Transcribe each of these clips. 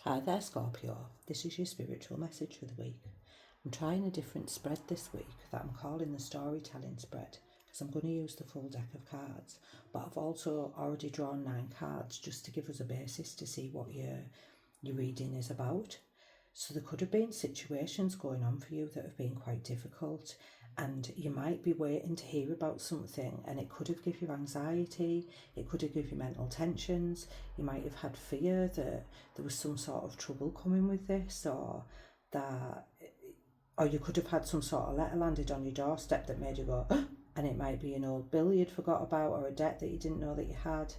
Hi there, Scorpio. This is your spiritual message for the week. I'm trying a different spread this week that I'm calling the storytelling spread because I'm going to use the full deck of cards. But I've also already drawn 9 cards just to give us a basis to see what your reading is about. So there could have been situations going on for you that have been quite difficult, and you might be waiting to hear about something, and it could have given you anxiety, it could have given you mental tensions. You might have had fear that there was some sort of trouble coming with this, or you could have had some sort of letter landed on your doorstep that made you go and it might be an old bill you'd forgot about, or a debt that you didn't know that you had,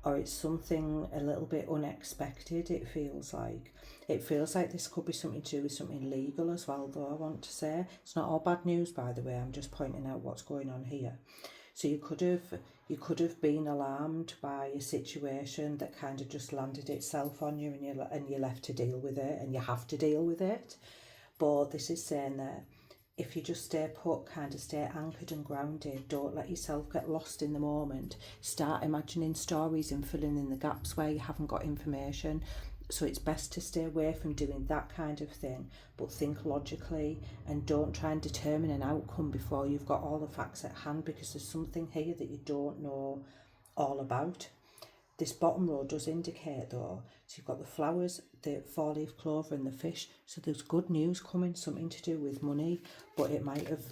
or it's something a little bit unexpected. It feels like this could be something to do with something legal as well, though. I want to say it's not all bad news, by the way. I'm just pointing out what's going on here. So you could have been alarmed by a situation that kind of just landed itself on you, and you're left to deal with it, and you have to deal with it. But this is saying that if you just stay put, kind of stay anchored and grounded, don't let yourself get lost in the moment. Start imagining stories and filling in the gaps where you haven't got information. So it's best to stay away from doing that kind of thing, but think logically and don't try and determine an outcome before you've got all the facts at hand, because there's something here that you don't know all about. This bottom row does indicate, though, so you've got the flowers, the 4-leaf clover and the fish, so there's good news coming, something to do with money, but it might have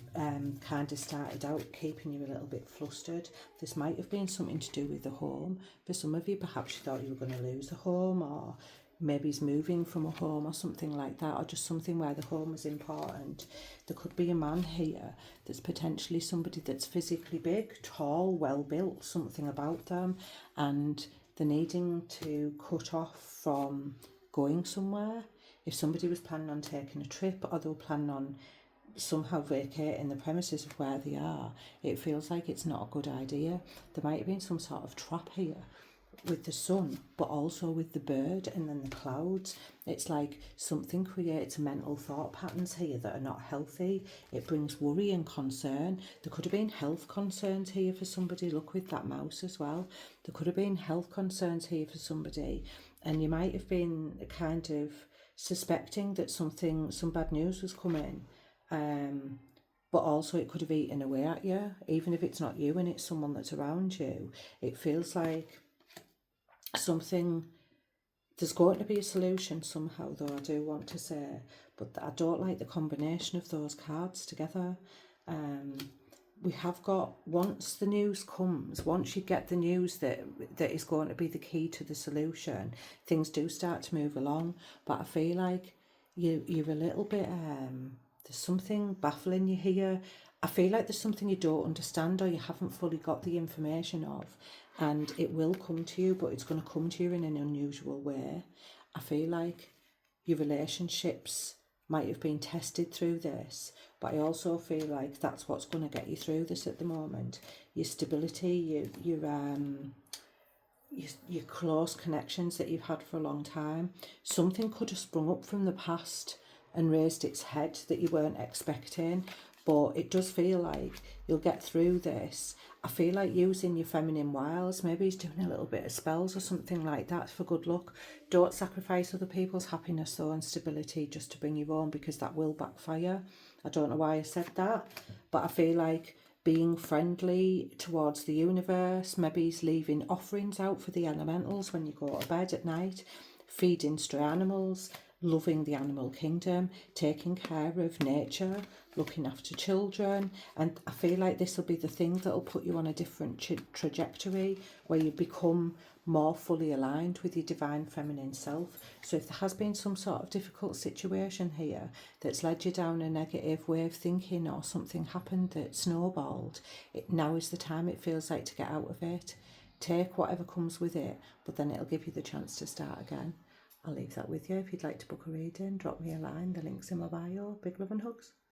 kind of started out keeping you a little bit flustered. This might have been something to do with the home. For some of you, perhaps you thought you were going to lose a home, or maybe he's moving from a home or something like that, or just something where the home is important. There could be a man here that's potentially somebody that's physically big, tall, well built, something about them, and they're needing to cut off from going somewhere. If somebody was planning on taking a trip, or they were planning on somehow vacating the premises of where they are, it feels like it's not a good idea. There might have been some sort of trap here with the sun, but also with the bird and then the clouds. It's like something creates mental thought patterns here that are not healthy. It brings worry and concern. There could have been health concerns here for somebody. Look with that mouse as well. There could have been health concerns here for somebody, and you might have been kind of suspecting that some bad news was coming. But also it could have eaten away at you, even if it's not you and it's someone that's around you. It feels like there's going to be a solution somehow, though, I do want to say, but I don't like the combination of those cards together. We have got, once the news comes, once you get the news that is going to be the key to the solution, things do start to move along. But I feel like you're a little bit, there's something baffling you here. I feel like there's something you don't understand, or you haven't fully got the information of, and it will come to you, but it's going to come to you in an unusual way. I feel like your relationships might have been tested through this, but I also feel like that's what's going to get you through this at the moment. Your stability, your close connections that you've had for a long time. Something could have sprung up from the past and raised its head that you weren't expecting, but it does feel like you'll get through this. I feel like using your feminine wiles. Maybe he's doing a little bit of spells or something like that for good luck. Don't sacrifice other people's happiness, though, and stability just to bring your own, because that will backfire. I don't know why I said that, but I feel like being friendly towards the universe, maybe he's leaving offerings out for the elementals when you go to bed at night, feeding stray animals, loving the animal kingdom, taking care of nature, looking after children. And I feel like this will be the thing that will put you on a different trajectory, where you become more fully aligned with your divine feminine self. So if there has been some sort of difficult situation here that's led you down a negative way of thinking, or something happened that snowballed, now is the time, it feels like, to get out of it. Take whatever comes with it, but then it'll give you the chance to start again. I'll leave that with you. If you'd like to book a reading, drop me a line. The link's in my bio. Big love and hugs.